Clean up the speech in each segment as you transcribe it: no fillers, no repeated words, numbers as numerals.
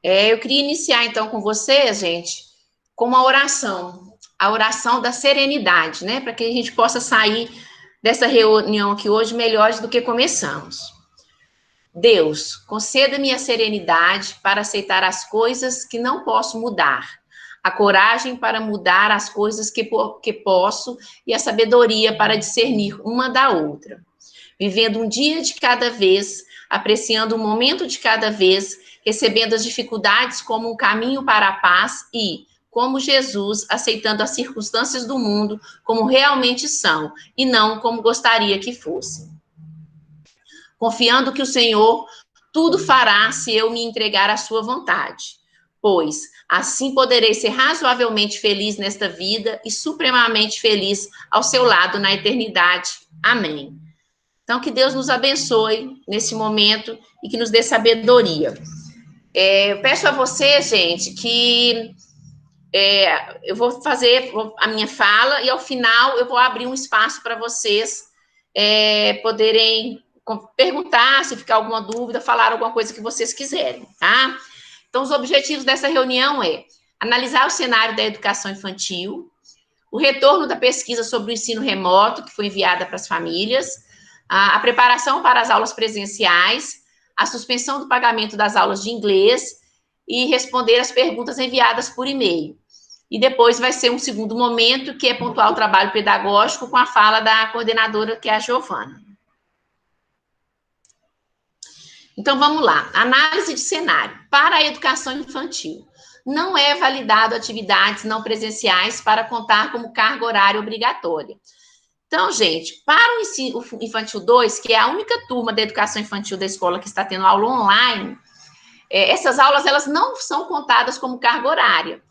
Eu queria iniciar, então, com vocês, gente, com uma oração. A oração da serenidade, né? Para que a gente possa sair dessa reunião aqui hoje melhores do que começamos. Deus, conceda-me a serenidade para aceitar as coisas que não posso mudar, a coragem para mudar as coisas que posso e a sabedoria para discernir uma da outra. Vivendo um dia de cada vez, apreciando um momento de cada vez, recebendo as dificuldades como um caminho para a paz e, como Jesus, aceitando as circunstâncias do mundo como realmente são e não como gostaria que fossem. Confiando que o Senhor tudo fará se eu me entregar à sua vontade, pois assim poderei ser razoavelmente feliz nesta vida e supremamente feliz ao seu lado na eternidade. Amém. Então, que Deus nos abençoe nesse momento e que nos dê sabedoria. Eu peço a você, gente, que eu vou fazer a minha fala e, ao final, eu vou abrir um espaço para vocês poderem perguntar, se ficar alguma dúvida, falar alguma coisa que vocês quiserem, tá? Então, os objetivos dessa reunião é analisar o cenário da educação infantil, o retorno da pesquisa sobre o ensino remoto, que foi enviada para as famílias, a preparação para as aulas presenciais, a suspensão do pagamento das aulas de inglês e responder as perguntas enviadas por e-mail. E depois vai ser um segundo momento, que é pontuar o trabalho pedagógico com a fala da coordenadora, que é a Giovana. Então, vamos lá. Análise de cenário. Para a educação infantil, não é validado atividades não presenciais para contar como carga horária obrigatória. Então, gente, para o ensino infantil 2, que é a única turma da educação infantil da escola que está tendo aula online, essas aulas elas não são contadas como carga horária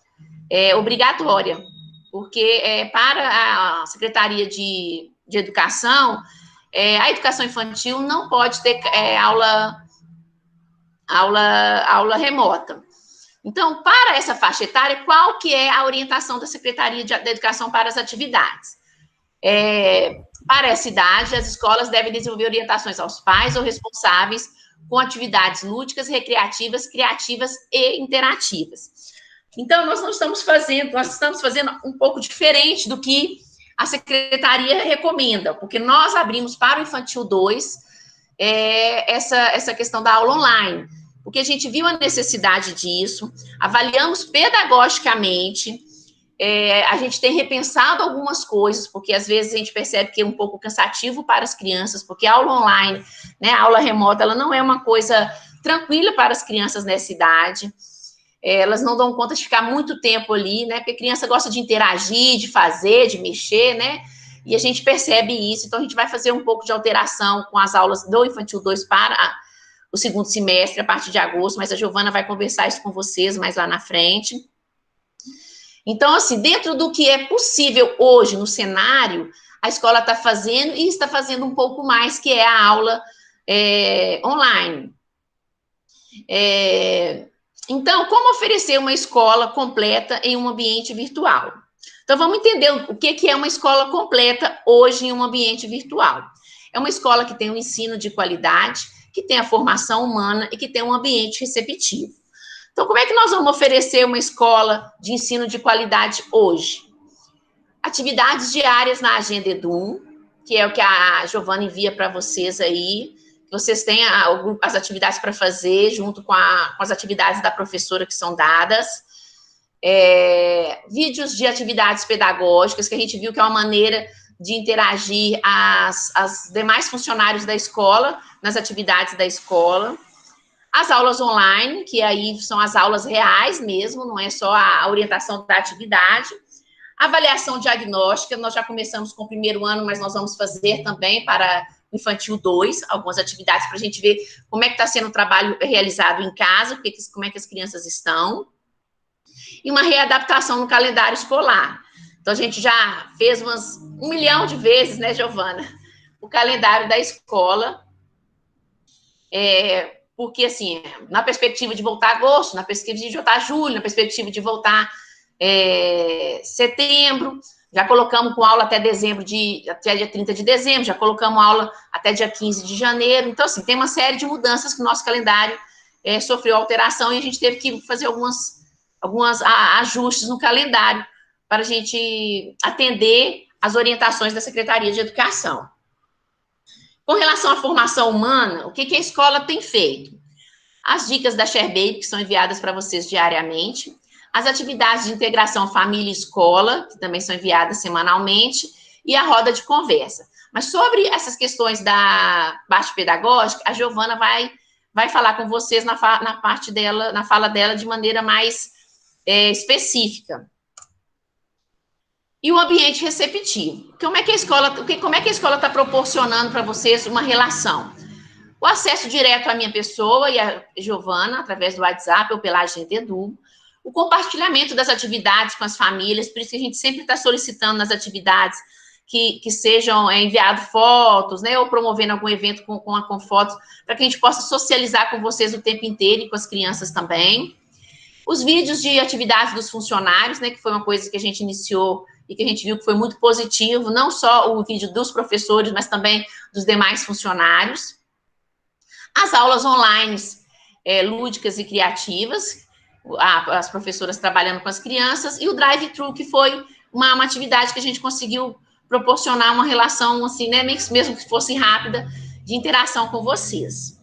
obrigatória, porque para a Secretaria de Educação, a educação infantil não pode ter aula remota. Então, para essa faixa etária, qual que é a orientação da Secretaria da Educação para as atividades? Para essa idade, as escolas devem desenvolver orientações aos pais ou responsáveis com atividades lúdicas, recreativas, criativas e interativas. Então, nós estamos fazendo um pouco diferente do que a Secretaria recomenda, porque nós abrimos para o Infantil 2 essa questão da aula online, porque a gente viu a necessidade disso, avaliamos pedagogicamente, a gente tem repensado algumas coisas, porque às vezes a gente percebe que é um pouco cansativo para as crianças, porque a aula online, né, a aula remota, ela não é uma coisa tranquila para as crianças nessa idade. Elas não dão conta de ficar muito tempo ali, né, porque a criança gosta de interagir, de fazer, de mexer, né, e a gente percebe isso. Então, a gente vai fazer um pouco de alteração com as aulas do Infantil 2 para o segundo semestre, a partir de agosto, mas a Giovana vai conversar isso com vocês mais lá na frente. Então, assim, dentro do que é possível hoje no cenário, a escola está fazendo e está fazendo um pouco mais, que é a aula online. Então, como oferecer uma escola completa em um ambiente virtual? Então, vamos entender o que é uma escola completa hoje em um ambiente virtual. É uma escola que tem um ensino de qualidade, que tem a formação humana e que tem um ambiente receptivo. Então, como é que nós vamos oferecer uma escola de ensino de qualidade hoje? Atividades diárias na Agenda Edu, que é o que a Giovana envia para vocês aí. Vocês têm as atividades para fazer, junto com as atividades da professora que são dadas. Vídeos de atividades pedagógicas, que a gente viu que é uma maneira de interagir as demais funcionários da escola nas atividades da escola. As aulas online, que aí são as aulas reais mesmo, não é só a orientação da atividade. Avaliação diagnóstica, nós já começamos com o primeiro ano, mas nós vamos fazer também para o Infantil 2, algumas atividades para a gente ver como é que está sendo o trabalho realizado em casa, como é que as crianças estão. E uma readaptação no calendário escolar. Então, a gente já fez umas 1 milhão de vezes, né, Giovana, o calendário da escola, porque, assim, na perspectiva de voltar a agosto, na perspectiva de voltar a julho, na perspectiva de voltar setembro, já colocamos com aula até dezembro, até dia 30 de dezembro, já colocamos aula até dia 15 de janeiro. Então, assim, tem uma série de mudanças que o nosso calendário sofreu alteração e a gente teve que fazer alguns ajustes no calendário para a gente atender as orientações da Secretaria de Educação. Com relação à formação humana, o que a escola tem feito? As dicas da ShareBaby, que são enviadas para vocês diariamente, as atividades de integração família e escola, que também são enviadas semanalmente, e a roda de conversa. Mas sobre essas questões da parte pedagógica, a Giovana vai falar com vocês na fala dela de maneira mais específica. E o ambiente receptivo. Como é que a escola está proporcionando para vocês uma relação? O acesso direto à minha pessoa e à Giovana, através do WhatsApp ou pela Agenda Edu. O compartilhamento das atividades com as famílias, por isso que a gente sempre está solicitando nas atividades que sejam enviadas fotos, né, ou promovendo algum evento com fotos, para que a gente possa socializar com vocês o tempo inteiro e com as crianças também. Os vídeos de atividades dos funcionários, né, que foi uma coisa que a gente iniciou e que a gente viu que foi muito positivo, não só o vídeo dos professores, mas também dos demais funcionários. As aulas online, lúdicas e criativas, as professoras trabalhando com as crianças, e o drive-thru, que foi uma atividade que a gente conseguiu proporcionar uma relação, assim, né, mesmo que fosse rápida, de interação com vocês.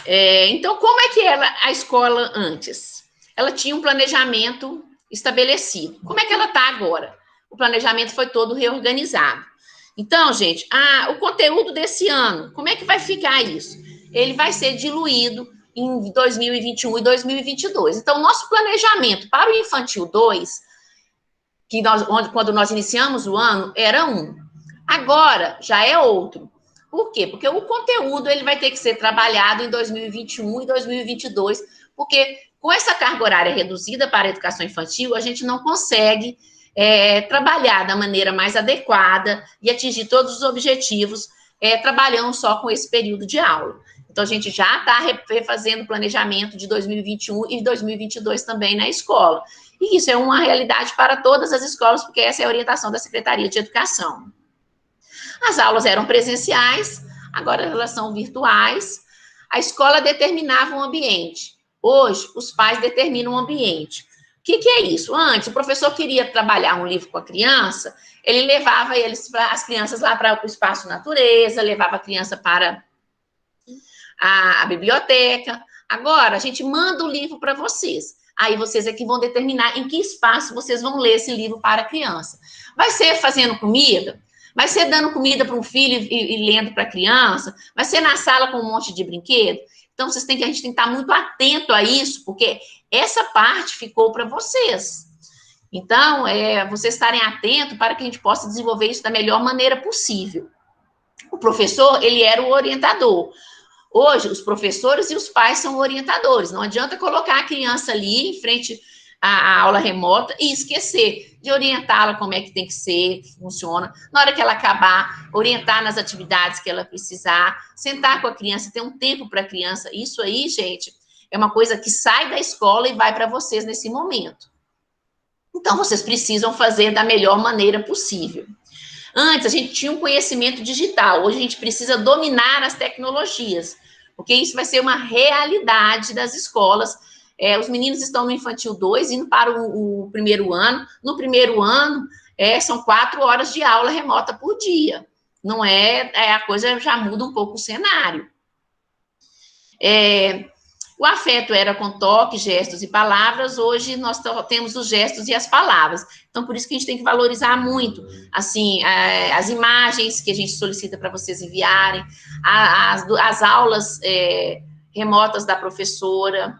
Então, como é que era a escola antes? Ela tinha um planejamento estabelecido. Como é que ela está agora? O planejamento foi todo reorganizado. Então, gente, o conteúdo desse ano, como é que vai ficar isso? Ele vai ser diluído em 2021 e 2022. Então, nosso planejamento para o Infantil 2, quando nós iniciamos o ano, era um. Agora, já é outro. Por quê? Porque o conteúdo ele vai ter que ser trabalhado em 2021 e 2022, porque com essa carga horária reduzida para a educação infantil, a gente não consegue trabalhar da maneira mais adequada e atingir todos os objetivos trabalhando só com esse período de aula. Então, a gente já está refazendo o planejamento de 2021 e 2022 também na escola. E isso é uma realidade para todas as escolas, porque essa é a orientação da Secretaria de Educação. As aulas eram presenciais, agora elas são virtuais. A escola determinava um ambiente. Hoje, os pais determinam um ambiente. O que é isso? Antes, o professor queria trabalhar um livro com a criança, ele levava as crianças lá para o espaço natureza, levava a criança para a biblioteca. Agora, a gente manda o livro para vocês. Aí vocês é que vão determinar em que espaço vocês vão ler esse livro para a criança. Vai ser fazendo comida? Vai ser dando comida para um filho e lendo para a criança? Vai ser na sala com um monte de brinquedo? Então, a gente tem que estar muito atento a isso, porque essa parte ficou para vocês. Então, vocês estarem atentos para que a gente possa desenvolver isso da melhor maneira possível. O professor, ele era o orientador. Hoje, os professores e os pais são orientadores. Não adianta colocar a criança ali em frente à aula remota e esquecer de orientá-la como é que tem que ser, que funciona. Na hora que ela acabar, orientar nas atividades que ela precisar, sentar com a criança, ter um tempo para a criança. Isso aí, gente, é uma coisa que sai da escola e vai para vocês nesse momento. Então, vocês precisam fazer da melhor maneira possível. Antes, a gente tinha um conhecimento digital. Hoje, a gente precisa dominar as tecnologias, porque isso vai ser uma realidade das escolas. Os meninos estão no Infantil 2, indo para o primeiro ano. No primeiro ano, são 4 horas de aula remota por dia. Não a coisa já muda um pouco o cenário. O afeto era com toque, gestos e palavras. Hoje, nós temos os gestos e as palavras. Então, por isso que a gente tem que valorizar muito, assim, as imagens que a gente solicita para vocês enviarem, as aulas remotas da professora,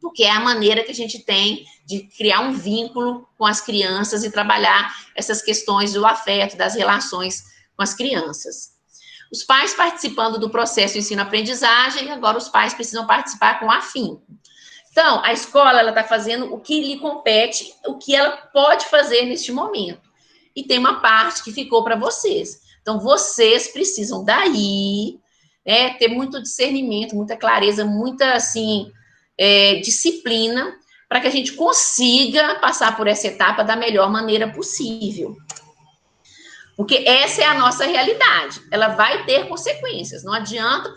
porque é a maneira que a gente tem de criar um vínculo com as crianças e trabalhar essas questões do afeto, das relações com as crianças. Os pais participando do processo ensino-aprendizagem, agora os pais precisam participar com afinco. Então, a escola, ela está fazendo o que lhe compete, o que ela pode fazer neste momento. E tem uma parte que ficou para vocês. Então, vocês precisam daí, ter muito discernimento, muita clareza, muita, assim, disciplina para que a gente consiga passar por essa etapa da melhor maneira possível. Porque essa é a nossa realidade. Ela vai ter consequências. Não adianta,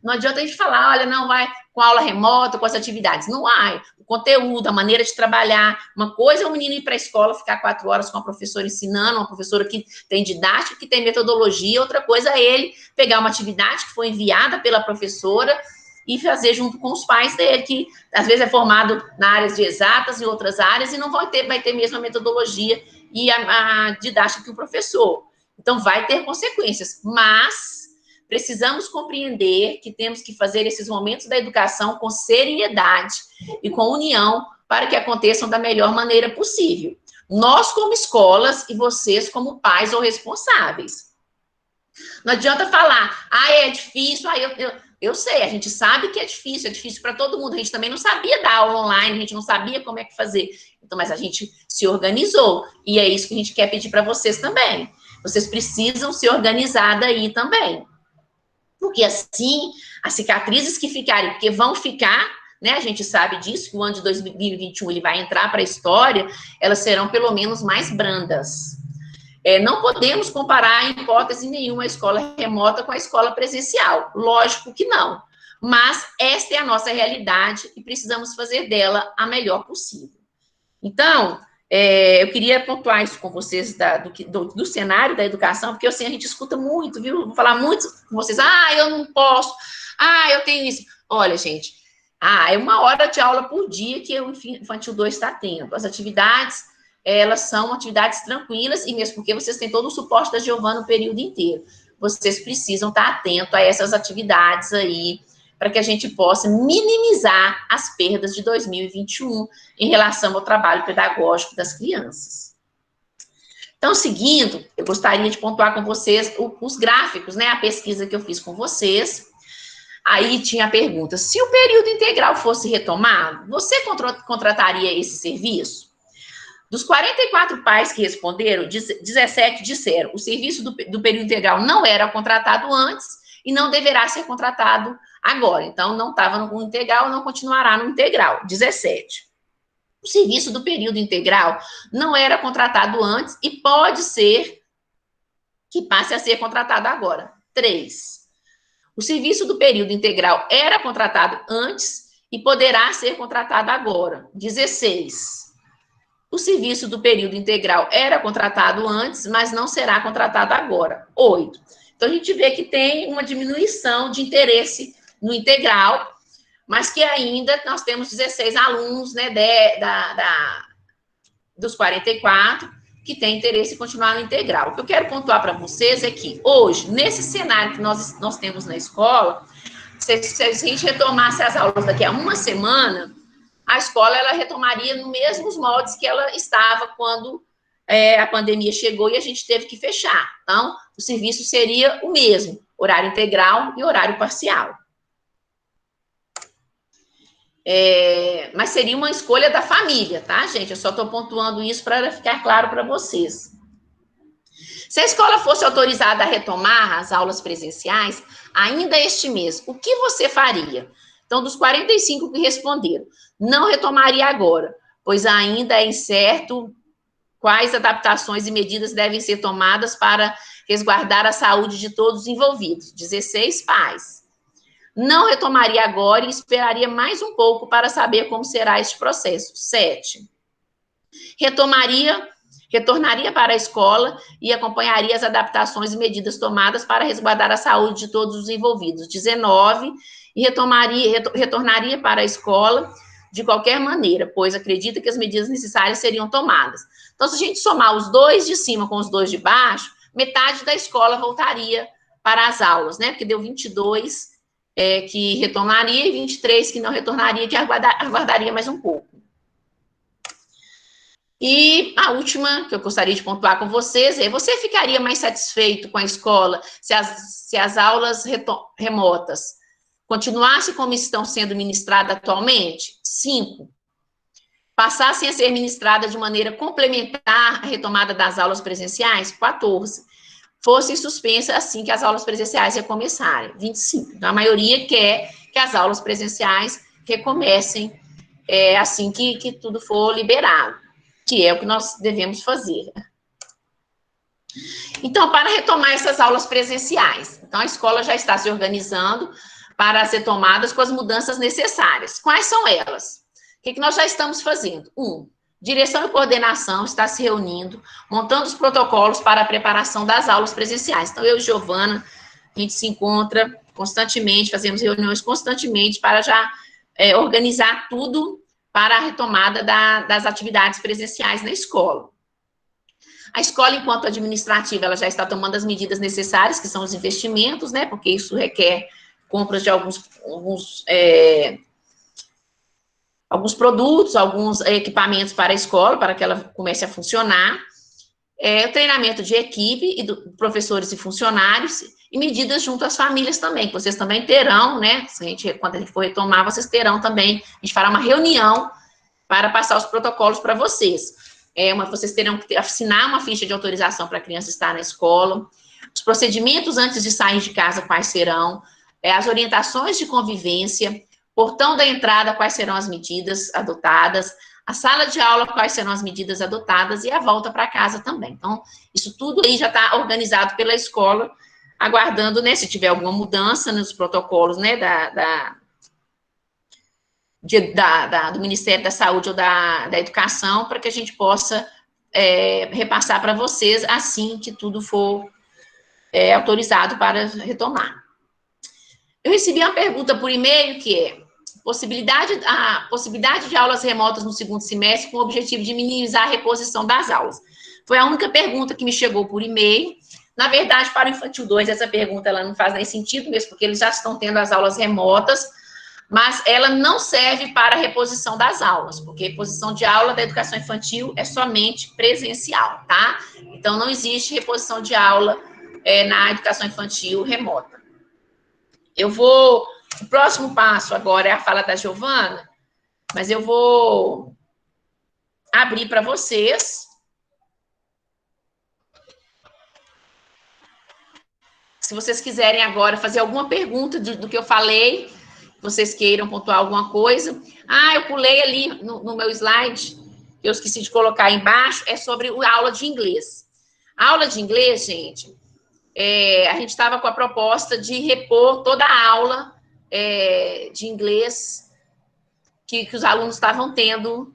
não adianta a gente falar, olha, não vai com aula remota, com as atividades. Não há. O conteúdo, a maneira de trabalhar. Uma coisa é o menino ir para a escola, ficar 4 horas com a professora ensinando, uma professora que tem didática, que tem metodologia. Outra coisa é ele pegar uma atividade que foi enviada pela professora e fazer junto com os pais dele, que às vezes é formado na área de exatas e outras áreas, e não vai ter mesmo a metodologia e a didática que o professor. Então, vai ter consequências, mas precisamos compreender que temos que fazer esses momentos da educação com seriedade e com união para que aconteçam da melhor maneira possível. Nós, como escolas, e vocês, como pais ou responsáveis. Não adianta falar, é difícil, eu sei, a gente sabe que é difícil para todo mundo. A gente também não sabia dar aula online, a gente não sabia como é que fazer. Então, mas a gente se organizou. E é isso que a gente quer pedir para vocês também. Vocês precisam se organizar daí também. Porque assim, as cicatrizes que ficarem, porque vão ficar, né? A gente sabe disso, que o ano de 2021 ele vai entrar para a história, elas serão pelo menos mais brandas. Não podemos comparar, em hipótese nenhuma, a escola remota com a escola presencial. Lógico que não. Mas esta é a nossa realidade e precisamos fazer dela a melhor possível. Então, eu queria pontuar isso com vocês do cenário da educação, porque assim, a gente escuta muito, viu? Vou falar muito com vocês. Eu não posso. Eu tenho isso. Olha, gente, é 1 hora de aula por dia que o Infantil 2 está tendo. As atividades, elas são atividades tranquilas, e mesmo porque vocês têm todo o suporte da Giovana o período inteiro. Vocês precisam estar atentos a essas atividades aí, para que a gente possa minimizar as perdas de 2021 em relação ao trabalho pedagógico das crianças. Então, seguindo, eu gostaria de pontuar com vocês os gráficos, né? A pesquisa que eu fiz com vocês. Aí tinha a pergunta, se o período integral fosse retomado, você contrataria esse serviço? Dos 44 pais que responderam, 17 disseram o serviço do período integral não era contratado antes e não deverá ser contratado agora. Então, não estava no integral, não continuará no integral. 17. O serviço do período integral não era contratado antes e pode ser que passe a ser contratado agora. 3. O serviço do período integral era contratado antes e poderá ser contratado agora. 16. O serviço do período integral era contratado antes, mas não será contratado agora. 8. Então, a gente vê que tem uma diminuição de interesse no integral, mas que ainda nós temos 16 alunos, né, dos 44, que têm interesse em continuar no integral. O que eu quero pontuar para vocês é que, hoje, nesse cenário que nós temos na escola, se a gente retomasse as aulas daqui a 1 semana, a escola ela retomaria nos mesmos moldes que ela estava quando a pandemia chegou e a gente teve que fechar. Então, o serviço seria o mesmo, horário integral e horário parcial. Mas seria uma escolha da família, tá, gente? Eu só estou pontuando isso para ficar claro para vocês. Se a escola fosse autorizada a retomar as aulas presenciais, ainda este mês, o que você faria? Então, dos 45 que responderam, não retomaria agora, pois ainda é incerto quais adaptações e medidas devem ser tomadas para resguardar a saúde de todos os envolvidos. 16 pais. Não retomaria agora e esperaria mais um pouco para saber como será este processo. 7. Retornaria para a escola e acompanharia as adaptações e medidas tomadas para resguardar a saúde de todos os envolvidos. 19. E retornaria para a escola de qualquer maneira, pois acredita que as medidas necessárias seriam tomadas. Então, se a gente somar os 2 de cima com os 2 de baixo, metade da escola voltaria para as aulas, né? Porque deu 22 que retornaria e 23 que não retornaria, que aguardaria mais um pouco. E a última que eu gostaria de pontuar com vocês é: você ficaria mais satisfeito com a escola se as aulas remotas continuassem como estão sendo ministradas atualmente? 5. Passassem a ser ministradas de maneira complementar à retomada das aulas presenciais? 14. Fossem suspensas assim que as aulas presenciais recomeçarem? 25. Então, a maioria quer que as aulas presenciais recomecem assim que tudo for liberado, que é o que nós devemos fazer. Então, para retomar essas aulas presenciais, então a escola já está se organizando para ser tomadas com as mudanças necessárias. Quais são elas? O que nós já estamos fazendo? Direção e coordenação está se reunindo, montando os protocolos para a preparação das aulas presenciais. Então, eu e Giovana, a gente se encontra constantemente, fazemos reuniões constantemente para já organizar tudo para a retomada das atividades presenciais na escola. A escola, enquanto administrativa, ela já está tomando as medidas necessárias, que são os investimentos, né? Porque isso requer compras de alguns produtos, alguns equipamentos para a escola, para que ela comece a funcionar. O treinamento de equipe, e professores e funcionários, e medidas junto às famílias também, que vocês também terão, né? Quando a gente for retomar, vocês terão também, a gente fará uma reunião para passar os protocolos para vocês. Vocês terão que assinar uma ficha de autorização para a criança estar na escola, os procedimentos antes de sair de casa, quais serão, as orientações de convivência, portão da entrada, quais serão as medidas adotadas, a sala de aula, quais serão as medidas adotadas, e a volta para casa também. Então, isso tudo aí já está organizado pela escola, aguardando, né, se tiver alguma mudança nos protocolos, né, do Ministério da Saúde ou da Educação, para que a gente possa repassar para vocês assim que tudo for autorizado para retomar. Eu recebi uma pergunta por e-mail que é a possibilidade de aulas remotas no segundo semestre com o objetivo de minimizar a reposição das aulas. Foi a única pergunta que me chegou por e-mail. Na verdade, para o Infantil 2, essa pergunta ela não faz nem sentido mesmo, porque eles já estão tendo as aulas remotas, mas ela não serve para a reposição das aulas, porque a reposição de aula da educação infantil é somente presencial, tá? Então, não existe reposição de aula na educação infantil remota. O próximo passo agora é a fala da Giovana, mas eu vou abrir para vocês. Se vocês quiserem agora fazer alguma pergunta do que eu falei, vocês queiram pontuar alguma coisa. Eu pulei ali no meu slide, eu esqueci de colocar aí embaixo, é sobre a aula de inglês. A aula de inglês, gente, a gente estava com a proposta de repor toda a aula de inglês que os alunos estavam tendo,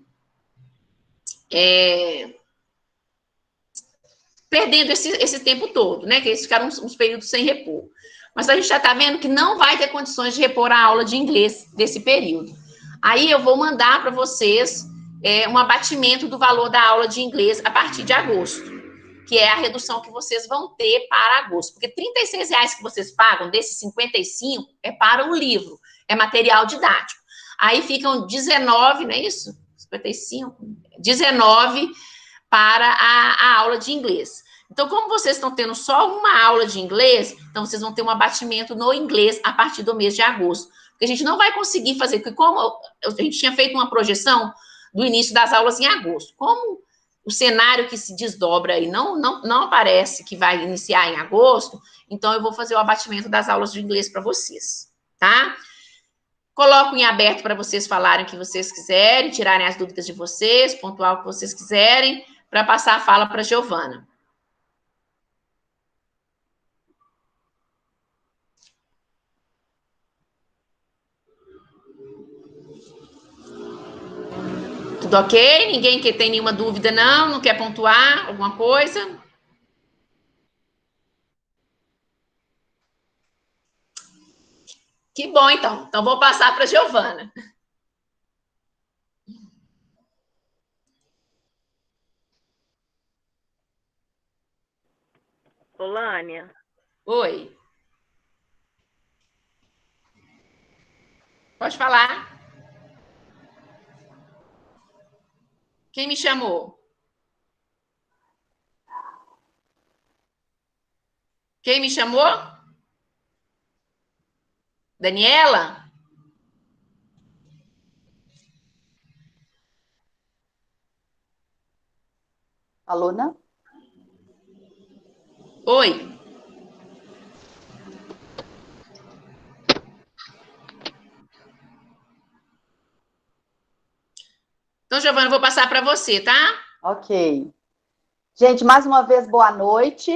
perdendo esse tempo todo, né? Que eles ficaram uns períodos sem repor. Mas a gente já está vendo que não vai ter condições de repor a aula de inglês desse período. Aí eu vou mandar para vocês um abatimento do valor da aula de inglês a partir de agosto, que é a redução que vocês vão ter para agosto. Porque R$36 que vocês pagam, desses 55, é para o livro, é material didático. Aí ficam 19, não é isso? 55? 19 para a aula de inglês. Então, como vocês estão tendo só uma aula de inglês, então vocês vão ter um abatimento no inglês a partir do mês de agosto. Porque a gente não vai conseguir fazer, porque como a gente tinha feito uma projeção do início das aulas em agosto, como o cenário que se desdobra aí não aparece que vai iniciar em agosto, então eu vou fazer o abatimento das aulas de inglês para vocês, tá? Coloco em aberto para vocês falarem o que vocês quiserem, tirarem as dúvidas de vocês, pontuar o que vocês quiserem, para passar a fala para a Giovana. Tudo ok? Ninguém que tem nenhuma dúvida, não? Não quer pontuar alguma coisa? Que bom, então. Então, vou passar para a Giovana. Olânia. Oi. Pode falar. Quem me chamou? Quem me chamou? Daniela? Aluna? Oi. Então, Giovana, eu vou passar para você, tá? Ok. Gente, mais uma vez, boa noite.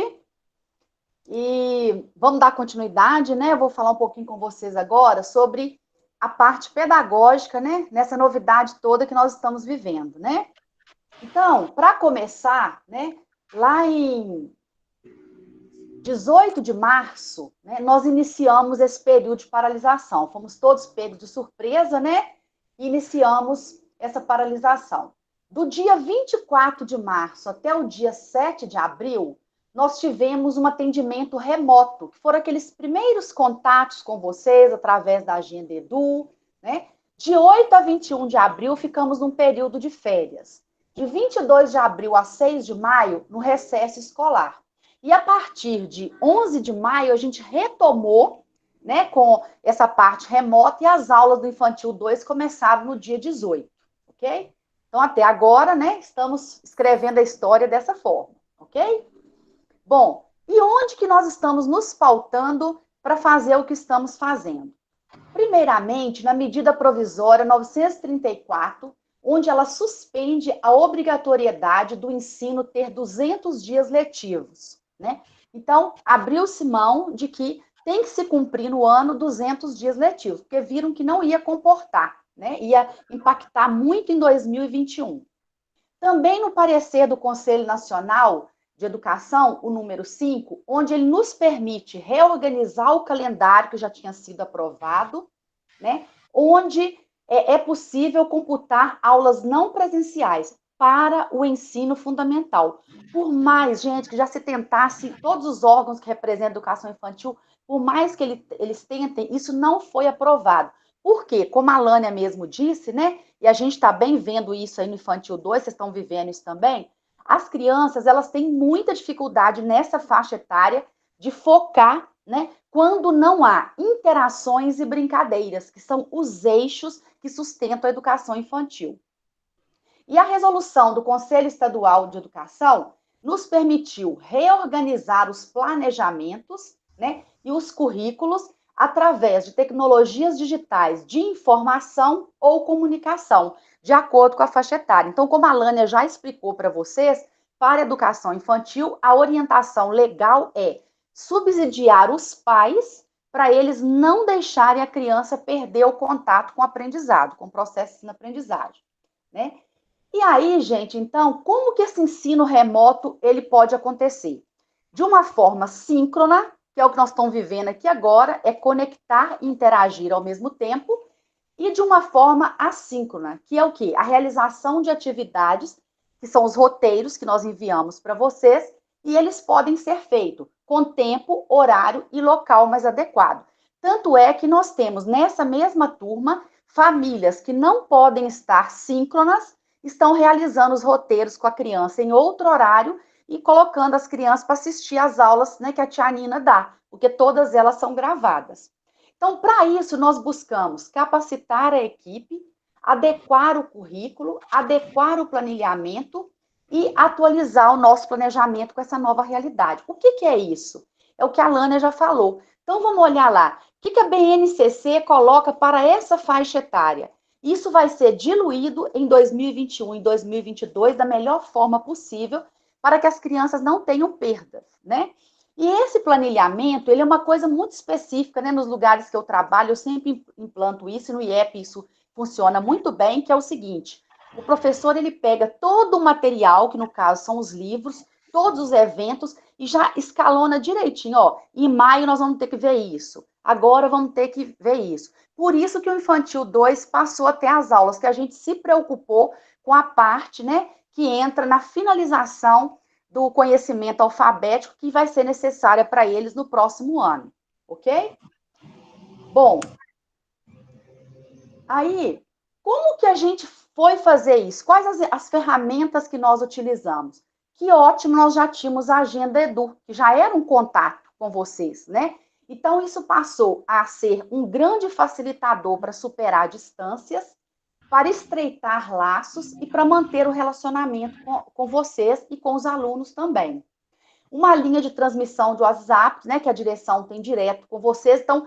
E vamos dar continuidade, né? Eu vou falar um pouquinho com vocês agora sobre a parte pedagógica, né? Nessa novidade toda que nós estamos vivendo, né? Então, para começar, né? Lá em 18 de março, né, nós iniciamos esse período de paralisação. Fomos todos pegos de surpresa, né? E iniciamos essa paralisação. Do dia 24 de março até o dia 7 de abril, nós tivemos um atendimento remoto, que foram aqueles primeiros contatos com vocês através da Agenda Edu, né? De 8 a 21 de abril, ficamos num período de férias. De 22 de abril a 6 de maio, no recesso escolar. E a partir de 11 de maio, a gente retomou, né, com essa parte remota, e as aulas do Infantil 2 começaram no dia 18, ok? Então, até agora, né, estamos escrevendo a história dessa forma, ok? Bom, e onde que nós estamos nos pautando para fazer o que estamos fazendo? Primeiramente, na medida provisória 934, onde ela suspende a obrigatoriedade do ensino ter 200 dias letivos, né? Então, abriu-se mão de que tem que se cumprir no ano 200 dias letivos, porque viram que não ia comportar, né? Ia impactar muito em 2021. Também no parecer do Conselho Nacional de Educação, o número 5, onde ele nos permite reorganizar o calendário que já tinha sido aprovado, né? Onde é possível computar aulas não presenciais para o ensino fundamental. Por mais, gente, que já se tentasse, todos os órgãos que representam a educação infantil, por mais que eles tentem, isso não foi aprovado. Por quê? Como a Lânia mesmo disse, né? E a gente está bem vendo isso aí no Infantil 2, vocês estão vivendo isso também. As crianças, elas têm muita dificuldade nessa faixa etária de focar, né? Quando não há interações e brincadeiras, que são os eixos que sustentam a educação infantil. E a resolução do Conselho Estadual de Educação nos permitiu reorganizar os planejamentos, né, e os currículos através de tecnologias digitais de informação ou comunicação, de acordo com a faixa etária. Então, como a Lânia já explicou para vocês, para a educação infantil, a orientação legal é subsidiar os pais para eles não deixarem a criança perder o contato com o aprendizado, com o processo de ensino-aprendizagem, né? E aí, gente, então, como que esse ensino remoto ele pode acontecer? De uma forma síncrona, que é o que nós estamos vivendo aqui agora, é conectar e interagir ao mesmo tempo, e de uma forma assíncrona, que é o quê? A realização de atividades, que são os roteiros que nós enviamos para vocês, e eles podem ser feitos com tempo, horário e local mais adequado. Tanto é que nós temos nessa mesma turma famílias que não podem estar síncronas, estão realizando os roteiros com a criança em outro horário e colocando as crianças para assistir às aulas, né, que a tia Nina dá, porque todas elas são gravadas. Então, para isso, nós buscamos capacitar a equipe, adequar o currículo, adequar o planejamento e atualizar o nosso planejamento com essa nova realidade. O que é isso? É o que a Lânia já falou. Então, vamos olhar lá. O que a BNCC coloca para essa faixa etária? Isso vai ser diluído em 2021 e 2022 da melhor forma possível para que as crianças não tenham perdas, né? E esse planilhamento, ele é uma coisa muito específica, né? Nos lugares que eu trabalho, eu sempre implanto isso, e no IEP isso funciona muito bem, que é o seguinte, o professor, ele pega todo o material, que no caso são os livros, todos os eventos, e já escalona direitinho, ó, em maio nós vamos ter que ver isso, agora vamos ter que ver isso. Por isso que o Infantil 2 passou até as aulas, que a gente se preocupou com a parte, né, que entra na finalização do conhecimento alfabético que vai ser necessária para eles no próximo ano, ok? Bom, aí, como que a gente foi fazer isso? Quais as ferramentas que nós utilizamos? Que ótimo, nós já tínhamos a Agenda Edu, que já era um contato com vocês, né? Então, isso passou a ser um grande facilitador para superar distâncias, para estreitar laços e para manter o relacionamento com vocês e com os alunos também. Uma linha de transmissão de WhatsApp, né, que a direção tem direto com vocês. Então,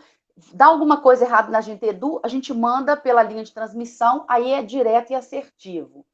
dá alguma coisa errada na Gente Edu, a gente manda pela linha de transmissão, aí é direto e assertivo.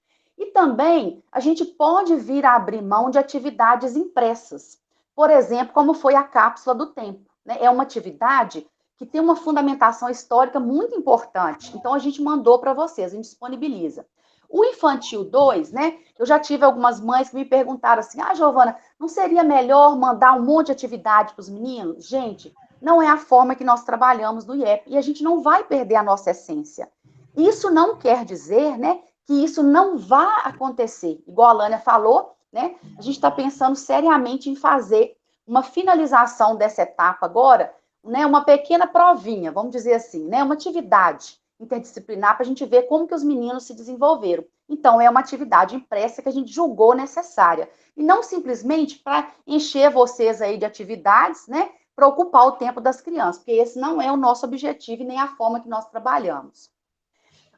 E também a gente pode vir a abrir mão de atividades impressas. Por exemplo, como foi a cápsula do tempo, né? É uma atividade que tem uma fundamentação histórica muito importante. Então, a gente mandou para vocês, a gente disponibiliza. O Infantil 2, né? Eu já tive algumas mães que me perguntaram assim: ah, Giovana, não seria melhor mandar um monte de atividade para os meninos? Gente, não é a forma que nós trabalhamos no IEP e a gente não vai perder a nossa essência. Isso não quer dizer, né, que isso não vá acontecer. Igual a Lânia falou, né? A gente está pensando seriamente em fazer uma finalização dessa etapa agora, né? Uma pequena provinha, vamos dizer assim, né? Uma atividade interdisciplinar para a gente ver como que os meninos se desenvolveram. Então, é uma atividade impressa que a gente julgou necessária. E não simplesmente para encher vocês aí de atividades, né? Para ocupar o tempo das crianças, porque esse não é o nosso objetivo e nem a forma que nós trabalhamos.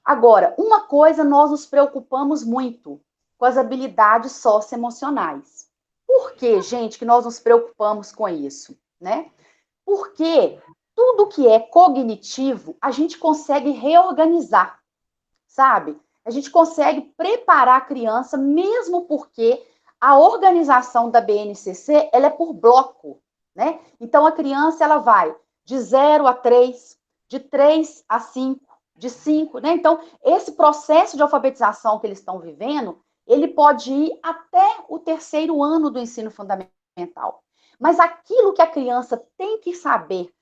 Agora, uma coisa nós nos preocupamos muito com as habilidades socioemocionais. Por que, gente, que nós nos preocupamos com isso, né? Porque tudo que é cognitivo, a gente consegue reorganizar, sabe? A gente consegue preparar a criança, mesmo porque a organização da BNCC, ela é por bloco, né? Então, a criança, ela vai de 0 a 3, de 3 a 5, de 5, né? Então, esse processo de alfabetização que eles estão vivendo, ele pode ir até o terceiro ano do ensino fundamental. Mas aquilo que a criança tem que saber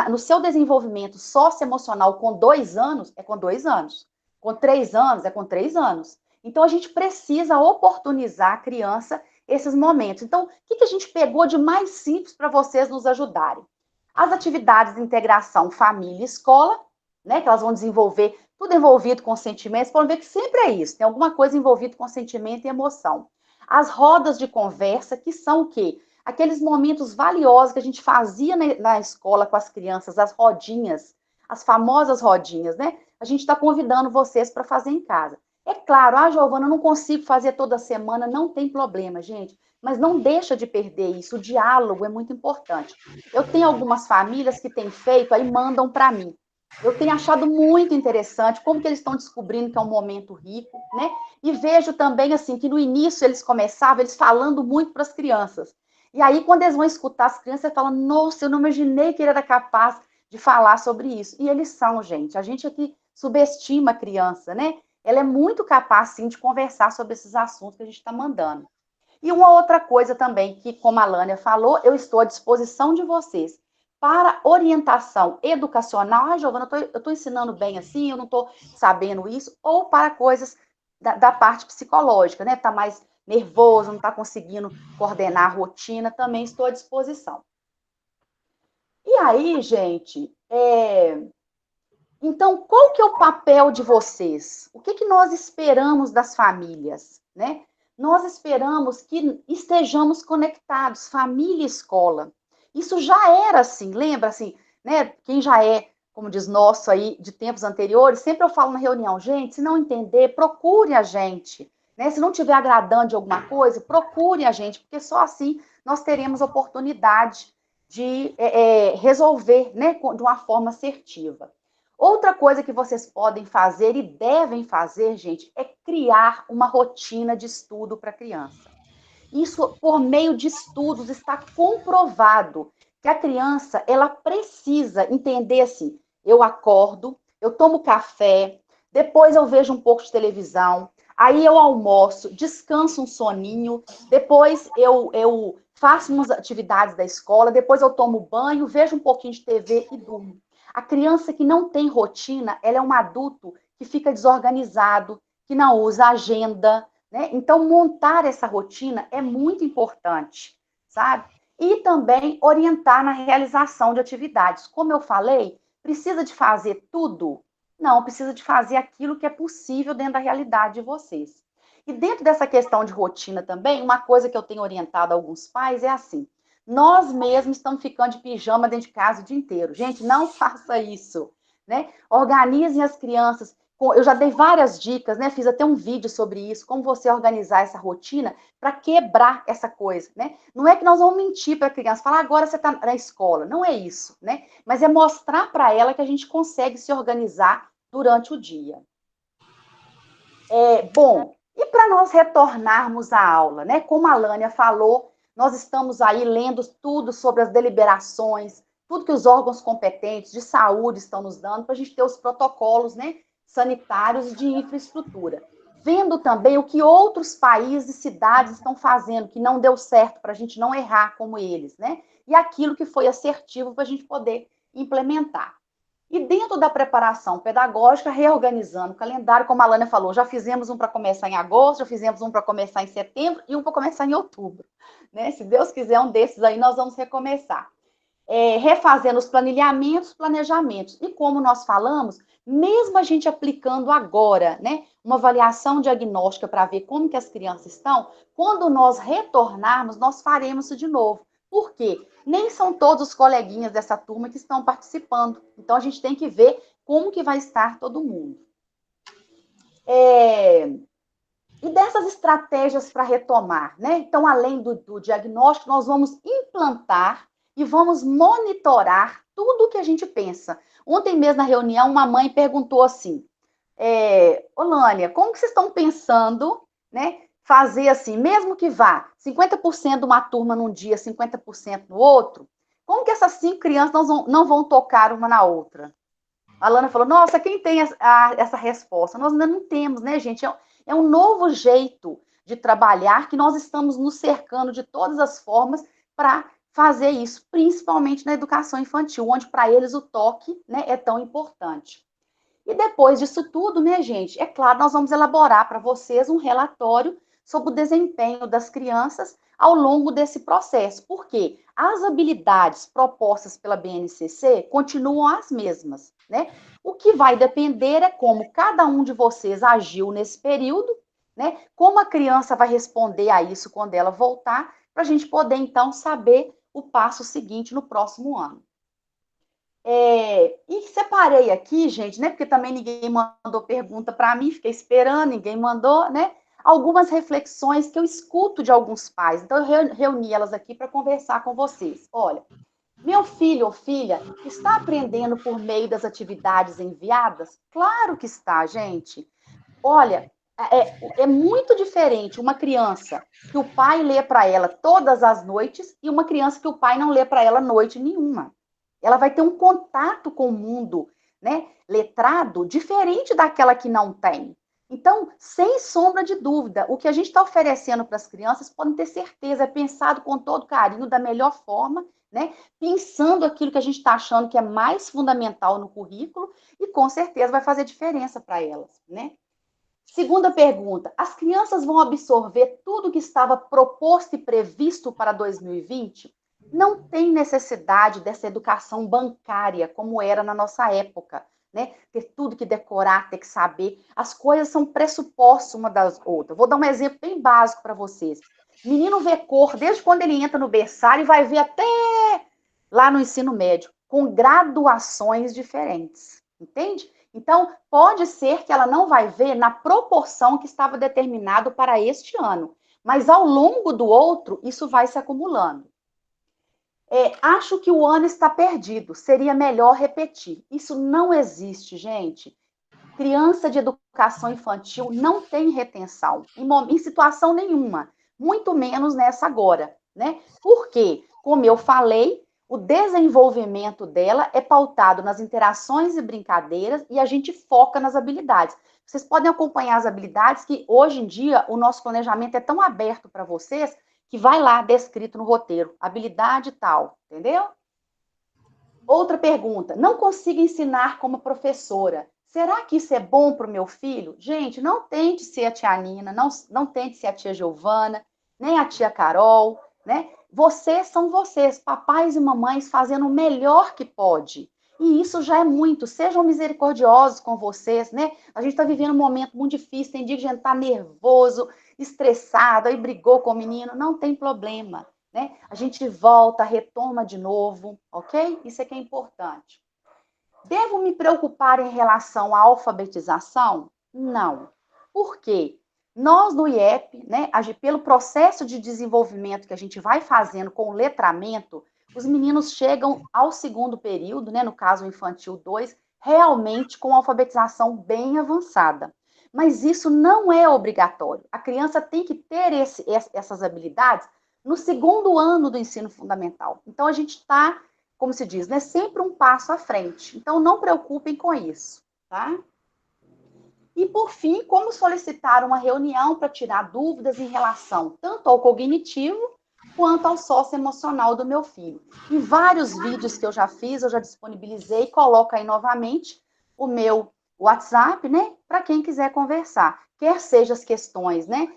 no seu desenvolvimento socioemocional com 2 anos, é com 2 anos. Com 3 anos, é com 3 anos. Então, a gente precisa oportunizar a criança esses momentos. Então, o que a gente pegou de mais simples para vocês nos ajudarem? As atividades de integração família e escola, né, que elas vão desenvolver, tudo envolvido com sentimentos, podem ver que sempre é isso, tem alguma coisa envolvida com sentimento e emoção. As rodas de conversa, que são o quê? Aqueles momentos valiosos que a gente fazia na escola com as crianças, as rodinhas, as famosas rodinhas, né? A gente está convidando vocês para fazer em casa. É claro, ah, Giovana, eu não consigo fazer toda semana, não tem problema, gente. Mas não deixa de perder isso, o diálogo é muito importante. Eu tenho algumas famílias que têm feito, aí mandam para mim. Eu tenho achado muito interessante como que eles estão descobrindo que é um momento rico, né? E vejo também, assim, que no início eles começavam, eles falando muito para as crianças. E aí, quando eles vão escutar as crianças, eles falam, nossa, eu não imaginei que ele era capaz de falar sobre isso. E eles são, gente. A gente aqui subestima a criança, né? Ela é muito capaz, sim, de conversar sobre esses assuntos que a gente está mandando. E uma outra coisa também, que, como a Lânia falou, eu estou à disposição de vocês para orientação educacional. Ah, Giovana, eu estou ensinando bem assim, eu não estou sabendo isso, ou para coisas da parte psicológica, né? Está mais nervoso, não está conseguindo coordenar a rotina, também estou à disposição. E aí, gente, então, qual que é o papel de vocês? O que nós esperamos das famílias, né? Nós esperamos que estejamos conectados, família e escola. Isso já era assim, lembra assim, né? Quem já é, como diz nosso aí, de tempos anteriores, sempre eu falo na reunião, gente, se não entender, procure a gente, né? Se não estiver agradando de alguma coisa, procure a gente, porque só assim nós teremos oportunidade de resolver, né, de uma forma assertiva. Outra coisa que vocês podem fazer e devem fazer, gente, é criar uma rotina de estudo para a criança. Isso, por meio de estudos, está comprovado que a criança, ela precisa entender assim, eu acordo, eu tomo café, depois eu vejo um pouco de televisão, aí eu almoço, descanso um soninho, depois eu faço umas atividades da escola, depois eu tomo banho, vejo um pouquinho de TV e durmo. A criança que não tem rotina, ela é um adulto que fica desorganizado, que não usa agenda, né? Então, montar essa rotina é muito importante, sabe? E também orientar na realização de atividades. Como eu falei, precisa de fazer tudo? Não, precisa de fazer aquilo que é possível dentro da realidade de vocês. E dentro dessa questão de rotina também, uma coisa que eu tenho orientado a alguns pais é assim: nós mesmos estamos ficando de pijama dentro de casa o dia inteiro. Gente, não faça isso, né? Organizem as crianças. Eu já dei várias dicas, né? Fiz até um vídeo sobre isso, como você organizar essa rotina para quebrar essa coisa, né? Não é que nós vamos mentir para a criança, falar agora você está na escola, não é isso, né? Mas é mostrar para ela que a gente consegue se organizar durante o dia. Bom, E para nós retornarmos à aula, né? Como a Lânia falou, nós estamos aí lendo tudo sobre as deliberações, tudo que os órgãos competentes de saúde estão nos dando para a gente ter os protocolos, né, sanitários de infraestrutura. Vendo também o que outros países e cidades estão fazendo, que não deu certo, para a gente não errar como eles, né? E aquilo que foi assertivo para a gente poder implementar. E dentro da preparação pedagógica, reorganizando o calendário, como a Lana falou, já fizemos um para começar em agosto, já fizemos um para começar em setembro e um para começar em outubro. Né? Se Deus quiser, um desses aí nós vamos recomeçar. Refazendo os planejamentos. E como nós falamos, mesmo a gente aplicando agora, né, uma avaliação diagnóstica para ver como que as crianças estão, quando nós retornarmos, nós faremos isso de novo. Por quê? Nem são todos os coleguinhas dessa turma que estão participando. Então, a gente tem que ver como que vai estar todo mundo. E dessas estratégias para retomar, né? Então, além do diagnóstico, nós vamos implantar e vamos monitorar tudo o que a gente pensa. Ontem mesmo, na reunião, uma mãe perguntou assim, Olânia, como que vocês estão pensando, né, fazer assim, mesmo que vá 50% de uma turma num dia, 50% no outro, como que essas 5 crianças não vão tocar uma na outra? A Lana falou, nossa, quem tem essa resposta? Nós ainda não temos, né, gente? É um novo jeito de trabalhar que nós estamos nos cercando de todas as formas para fazer isso, principalmente na educação infantil, onde para eles o toque, né, é tão importante. E depois disso tudo, né, gente, é claro, nós vamos elaborar para vocês um relatório sobre o desempenho das crianças ao longo desse processo, porque as habilidades propostas pela BNCC continuam as mesmas, né? O que vai depender é como cada um de vocês agiu nesse período, né? Como a criança vai responder a isso quando ela voltar, para a gente poder, então, saber o passo seguinte no próximo ano. E separei aqui, gente, né? Porque também ninguém mandou pergunta para mim, fiquei esperando, ninguém mandou, né? Algumas reflexões que eu escuto de alguns pais. Então, eu reuni elas aqui para conversar com vocês. Olha, meu filho ou filha está aprendendo por meio das atividades enviadas? Claro que está, gente. Olha, é muito diferente uma criança que o pai lê para ela todas as noites e uma criança que o pai não lê para ela noite nenhuma. Ela vai ter um contato com o mundo, né, letrado, diferente daquela que não tem. Então, sem sombra de dúvida, o que a gente está oferecendo para as crianças, podem ter certeza, é pensado com todo carinho, da melhor forma, né, pensando aquilo que a gente está achando que é mais fundamental no currículo e com certeza vai fazer diferença para elas, né? Segunda pergunta: as crianças vão absorver tudo que estava proposto e previsto para 2020? Não tem necessidade dessa educação bancária como era na nossa época, né? Ter tudo que decorar, ter que saber. As coisas são pressupostos uma das outras. Vou dar um exemplo bem básico para vocês. Menino vê cor desde quando ele entra no berçário e vai ver até lá no ensino médio, com graduações diferentes. Entende? Então, pode ser que ela não vai ver na proporção que estava determinado para este ano, mas ao longo do outro, isso vai se acumulando. Acho que o ano está perdido, seria melhor repetir. Isso não existe, gente. Criança de educação infantil não tem retenção, em situação nenhuma, muito menos nessa agora, né? Por quê? Como eu falei, o desenvolvimento dela é pautado nas interações e brincadeiras e a gente foca nas habilidades. Vocês podem acompanhar as habilidades que hoje em dia o nosso planejamento é tão aberto para vocês que vai lá descrito no roteiro, habilidade tal, entendeu? Outra pergunta, não consigo ensinar como professora. Será que isso é bom para o meu filho? Gente, não tente ser a tia Nina, não tente ser a tia Giovana, nem a tia Carol, né? Vocês são vocês, papais e mamães, fazendo o melhor que pode. E isso já é muito. Sejam misericordiosos com vocês, né? A gente está vivendo um momento muito difícil, tem dia que a gente está nervoso, estressado, aí brigou com o menino, não tem problema, né? A gente volta, retoma de novo, ok? Isso é que é importante. Devo me preocupar em relação à alfabetização? Não. Por quê? Nós no IEP, né, pelo processo de desenvolvimento que a gente vai fazendo com o letramento, os meninos chegam ao segundo período, né, no caso infantil 2, realmente com alfabetização bem avançada. Mas isso não é obrigatório. A criança tem que ter essas habilidades no segundo ano do ensino fundamental. Então, a gente está, como se diz, né, sempre um passo à frente. Então, não preocupem com isso, tá? E, por fim, como solicitar uma reunião para tirar dúvidas em relação tanto ao cognitivo quanto ao socioemocional do meu filho. Em vários vídeos que eu já fiz, eu já disponibilizei, coloco aí novamente o meu WhatsApp, né, para quem quiser conversar. Quer sejam as questões, né,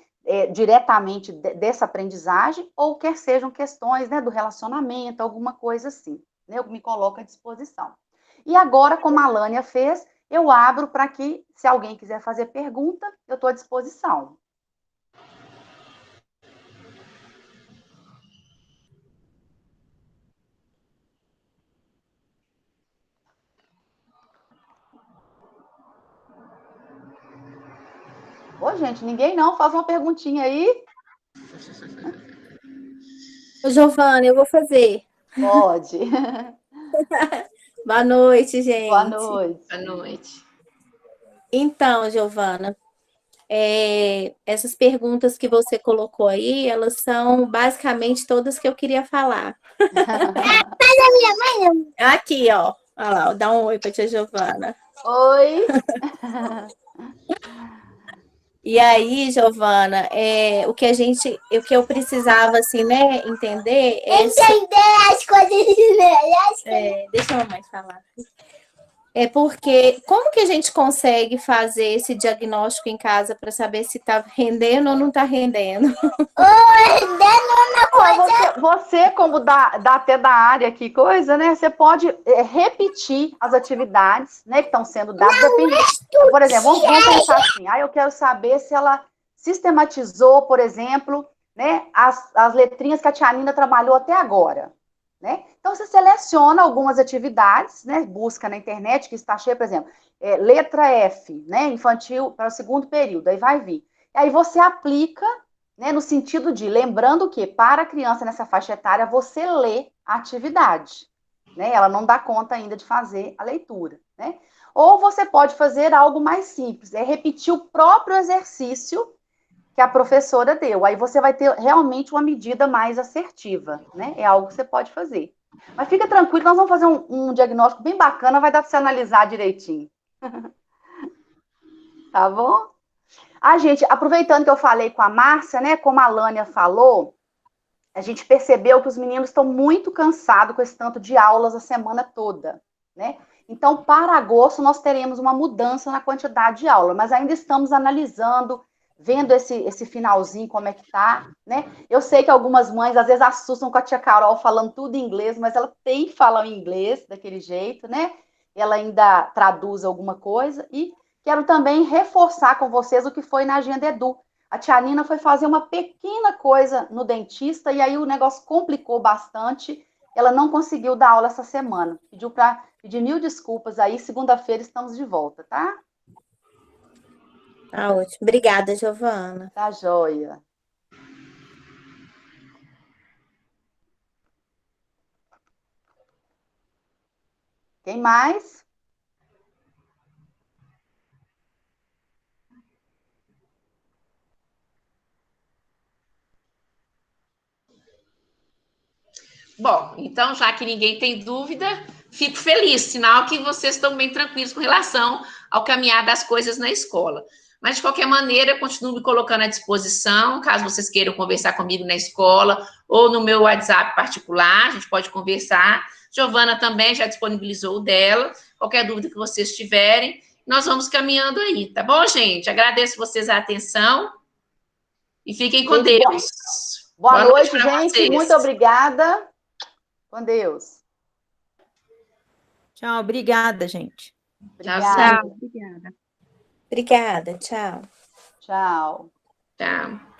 diretamente dessa aprendizagem, ou quer sejam questões, né, do relacionamento, alguma coisa assim, né, eu me coloco à disposição. E agora, como a Lânia fez, eu abro para que, se alguém quiser fazer pergunta, eu estou à disposição. Ô, gente, ninguém não, faz uma perguntinha aí. Ô, Giovana, eu vou fazer. Pode. Boa noite, Boa gente. noite. Boa noite. Então, Giovana, essas perguntas que você colocou aí, elas são basicamente todas que eu queria falar. Aqui, ó. Olha lá, dá um oi para tia Giovana. Oi. E aí, Giovana, o que eu precisava, assim, né, entender Entender as coisas. Deixa a mamãe falar. É porque como que a gente consegue fazer esse diagnóstico em casa para saber se está rendendo ou não está rendendo? Você, como até da área aqui, coisa, né? Você pode repetir as atividades, né, que estão sendo dadas. Por exemplo, vamos pensar assim, eu quero saber se ela sistematizou, por exemplo, né, as letrinhas que a tia Nina trabalhou até agora. Né? Então, você seleciona algumas atividades, né, busca na internet, que está cheio, por exemplo, letra F, né, infantil para o segundo período, aí vai vir. E aí você aplica, né, no sentido de, lembrando que para a criança nessa faixa etária, você lê a atividade, né, ela não dá conta ainda de fazer a leitura, né? Ou você pode fazer algo mais simples, repetir o próprio exercício que a professora deu. Aí você vai ter realmente uma medida mais assertiva, né? É algo que você pode fazer. Mas fica tranquilo, nós vamos fazer um diagnóstico bem bacana, vai dar para você analisar direitinho. Tá bom? Gente, aproveitando que eu falei com a Márcia, né? Como a Lânia falou, a gente percebeu que os meninos estão muito cansados com esse tanto de aulas a semana toda, né? Então, para agosto, nós teremos uma mudança na quantidade de aula, mas ainda estamos analisando, vendo esse finalzinho, como é que tá, né? Eu sei que algumas mães, às vezes, assustam com a tia Carol falando tudo em inglês, mas ela tem que falar em inglês daquele jeito, né? Ela ainda traduz alguma coisa. E quero também reforçar com vocês o que foi na Agenda Edu. A tia Nina foi fazer uma pequena coisa no dentista e aí o negócio complicou bastante. Ela não conseguiu dar aula essa semana. Pediu para pedir mil desculpas aí. Segunda-feira estamos de volta, tá? Tá ótimo. Obrigada, Giovana. Tá joia. Quem mais? Bom, então, já que ninguém tem dúvida, fico feliz, sinal que vocês estão bem tranquilos com relação ao caminhar das coisas na escola. Mas, de qualquer maneira, eu continuo me colocando à disposição, caso vocês queiram conversar comigo na escola ou no meu WhatsApp particular, a gente pode conversar. Giovana também já disponibilizou o dela. Qualquer dúvida que vocês tiverem, nós vamos caminhando aí, tá bom, gente? Agradeço vocês a atenção e fiquem com Gente, Deus. boa noite, para gente. vocês. Muito obrigada. Com Deus. Tchau, obrigada, gente. Obrigada. Tchau. Obrigada, tchau. Tchau. Tchau.